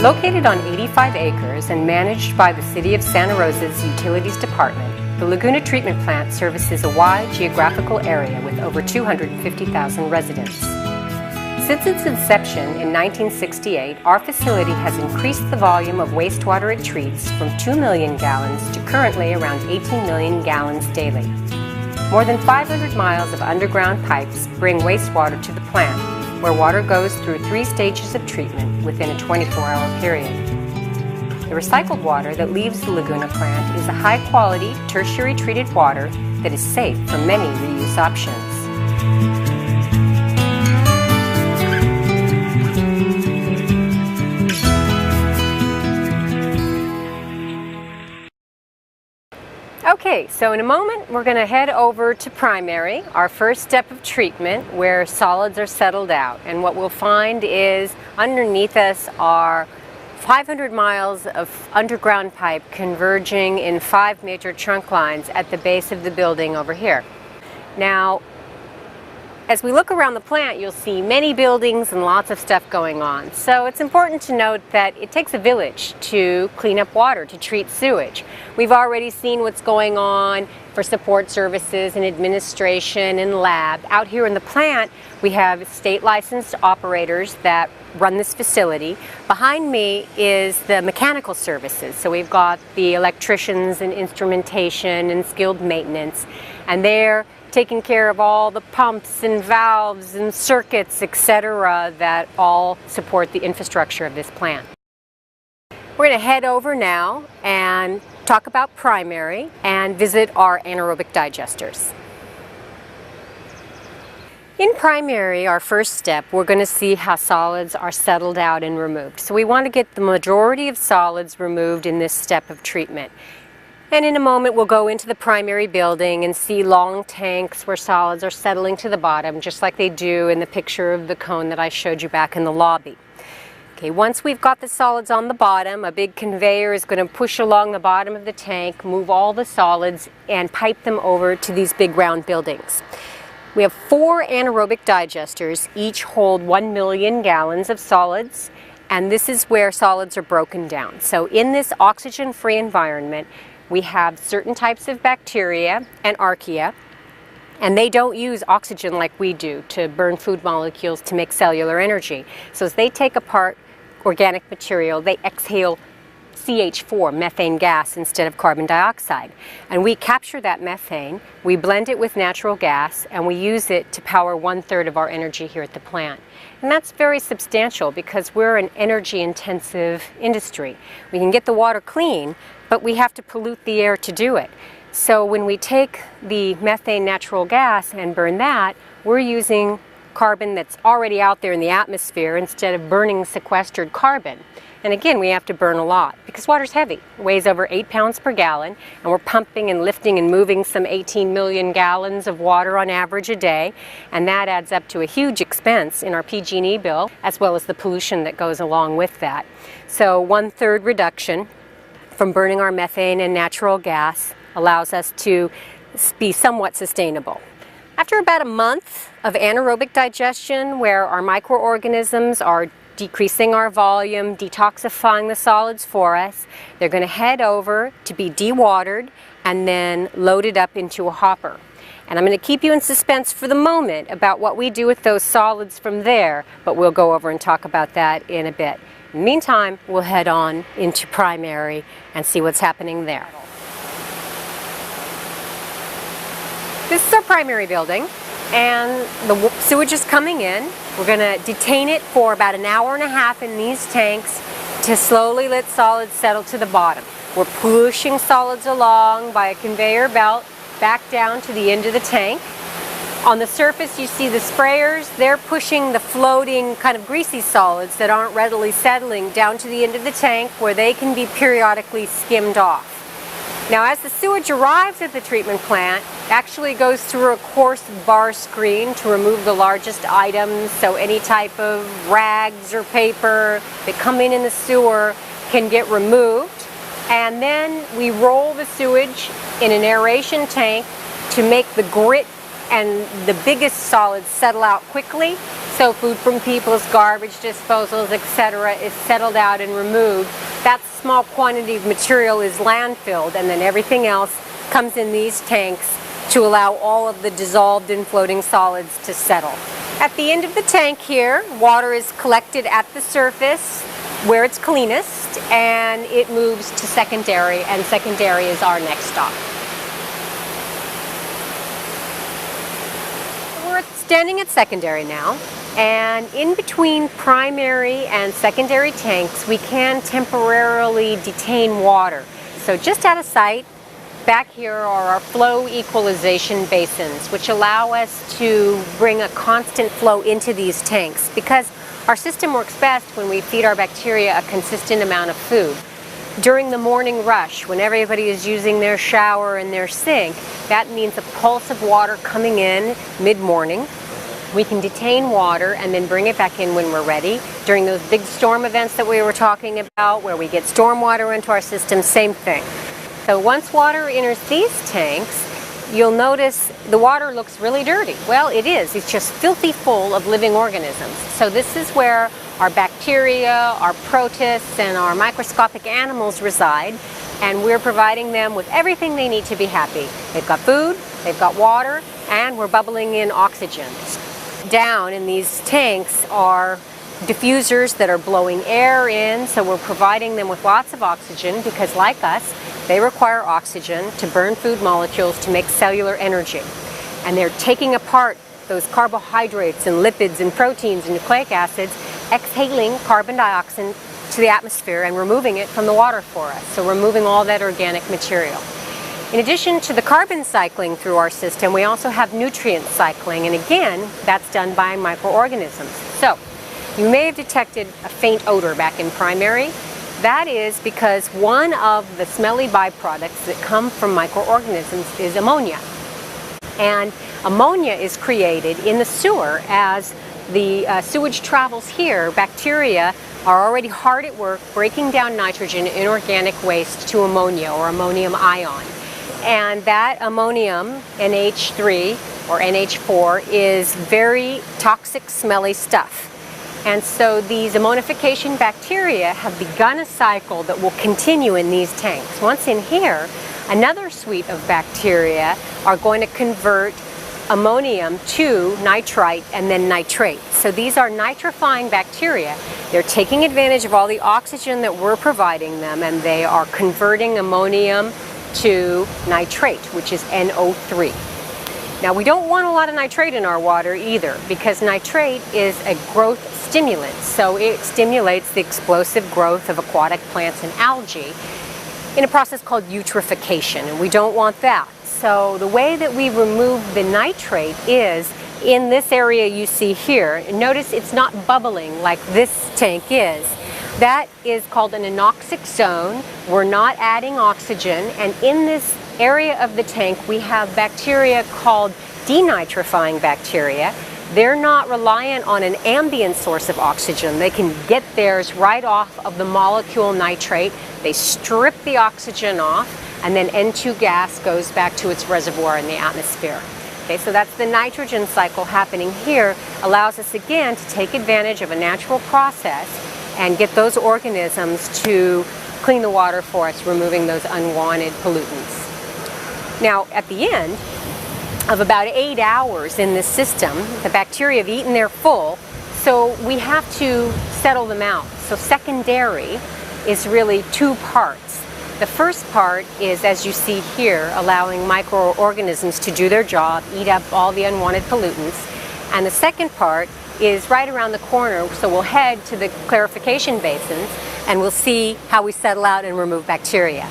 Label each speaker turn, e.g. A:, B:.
A: Located on 85 acres and managed by the City of Santa Rosa's Utilities Department, the Laguna Treatment Plant services a wide geographical area with over 250,000 residents. Since its inception in 1968, our facility has increased the volume of wastewater it treats from 2 million gallons to currently around 18 million gallons daily. More than 500 miles of underground pipes bring wastewater to the plant, where water goes through 3 stages of treatment within a 24-hour period. The recycled water that leaves the Laguna plant is a high-quality, tertiary treated water that is safe from many reuse options. Okay, so in a moment we're going to head over to primary, our first step of treatment, where solids are settled out. And what we'll find is underneath us are 500 miles of underground pipe converging in 5 major trunk lines at the base of the building over here. Now, as we look around the plant, you'll see many buildings and lots of stuff going on. So it's important to note that it takes a village to clean up water, to treat sewage. We've already seen what's going on for support services and administration and lab. Out here in the plant, we have state licensed operators that run this facility. Behind me is the mechanical services. So we've got the electricians and instrumentation and skilled maintenance, and they're taking care of all the pumps and valves and circuits, etc., that all support the infrastructure of this plant. We're going to head over now and talk about primary and visit our anaerobic digesters. In primary, our first step, we're going to see how solids are settled out and removed. So we want to get the majority of solids removed in this step of treatment. And in a moment we'll go into the primary building and see long tanks where solids are settling to the bottom, just like they do in the picture of the cone that I showed you back in the lobby. Okay, once we've got the solids on the bottom, a big conveyor is going to push along the bottom of the tank, move all the solids, and pipe them over to these big round buildings. We have 4 anaerobic digesters, each hold 1 million gallons of solids, and this is where solids are broken down. So in this oxygen-free environment, we have certain types of bacteria and archaea, and they don't use oxygen like we do to burn food molecules to make cellular energy. So as they take apart organic material, they exhale CH4, methane gas, instead of carbon dioxide. And we capture that methane, we blend it with natural gas, and we use it to power 1/3 of our energy here at the plant. And that's very substantial because we're an energy-intensive industry. We can get the water clean, but we have to pollute the air to do it. So when we take the methane natural gas and burn that, we're using carbon that's already out there in the atmosphere instead of burning sequestered carbon. And again, we have to burn a lot because water's heavy. It weighs over 8 pounds per gallon, and we're pumping and lifting and moving some 18 million gallons of water on average a day, and that adds up to a huge expense in our PG&E bill, as well as the pollution that goes along with that. So 1/3 reduction from burning our methane and natural gas allows us to be somewhat sustainable. After about a month of anaerobic digestion, where our microorganisms are decreasing our volume, detoxifying the solids for us, they're going to head over to be dewatered and then loaded up into a hopper. And I'm going to keep you in suspense for the moment about what we do with those solids from there, but we'll go over and talk about that in a bit. In the meantime, we'll head on into primary and see what's happening there. This is our primary building, and the sewage is coming in. We're going to detain it for about an hour and a half in these tanks to slowly let solids settle to the bottom. We're pushing solids along by a conveyor belt back down to the end of the tank. On the surface you see the sprayers. They're pushing the floating kind of greasy solids that aren't readily settling down to the end of the tank, where they can be periodically skimmed off. Now, as the sewage arrives at the treatment plant, it actually goes through a coarse bar screen to remove the largest items, so any type of rags or paper that come in the sewer can get removed. And then we roll the sewage in an aeration tank to make the grit and the biggest solids settle out quickly, So food from people's garbage disposals, etc., is settled out and removed. That small quantity of material is landfilled, and then everything else comes in these tanks to allow all of the dissolved and floating solids to settle. At the end of the tank here, water is collected at the surface where it's cleanest, and it moves to secondary, and secondary is our next stop. We're standing at secondary now, and in between primary and secondary tanks, we can temporarily detain water. So just out of sight, back here are our flow equalization basins, which allow us to bring a constant flow into these tanks, because our system works best when we feed our bacteria a consistent amount of food. During the morning rush, when everybody is using their shower and their sink, that means a pulse of water coming in mid-morning. We can detain water and then bring it back in when we're ready. During those big storm events that we were talking about, where we get storm water into our system, same thing. So once water enters these tanks, you'll notice the water looks really dirty. Well, it is. It's just filthy full of living organisms. So this is where our bacteria, our protists, and our microscopic animals reside, and we're providing them with everything they need to be happy. They've got food, they've got water, and we're bubbling in oxygen. Down in these tanks are diffusers that are blowing air in, so we're providing them with lots of oxygen, because like us, they require oxygen to burn food molecules to make cellular energy. And they're taking apart those carbohydrates and lipids and proteins and nucleic acids, exhaling carbon dioxide to the atmosphere and removing it from the water for us. So removing all that organic material. In addition to the carbon cycling through our system, we also have nutrient cycling, and again, that's done by microorganisms. So you may have detected a faint odor back in primary. That is because one of the smelly byproducts that come from microorganisms is ammonia. And ammonia is created in the sewer. As the sewage travels here, bacteria are already hard at work breaking down nitrogen in organic waste to ammonia, or ammonium ion. And that ammonium, NH3 or NH4, is very toxic, smelly stuff. And so these ammonification bacteria have begun a cycle that will continue in these tanks. Once in here, another suite of bacteria are going to convert ammonium to nitrite and then nitrate. So these are nitrifying bacteria. They're taking advantage of all the oxygen that we're providing them, and they are converting ammonium to nitrate, which is NO3. Now, we don't want a lot of nitrate in our water either, because nitrate is a growth stimulant. So it stimulates the explosive growth of aquatic plants and algae in a process called eutrophication, and we don't want that. So the way that we remove the nitrate is in this area you see here. Notice it's not bubbling like this tank is. That is called an anoxic zone. We're not adding oxygen, and in this area of the tank we have bacteria called denitrifying bacteria. They're not reliant on an ambient source of oxygen. They can get theirs right off of the molecule nitrate. They strip the oxygen off, and then N2 gas goes back to its reservoir in the atmosphere. Okay, so that's the nitrogen cycle happening here. Allows us again to take advantage of a natural process and get those organisms to clean the water for us, removing those unwanted pollutants. Now, at the end of about 8 hours in this system, the bacteria have eaten their full, so we have to settle them out. So secondary is really two parts. The first part is, as you see here, allowing microorganisms to do their job, eat up all the unwanted pollutants. And the second part is right around the corner, so we'll head to the clarification basins and we'll see how we settle out and remove bacteria.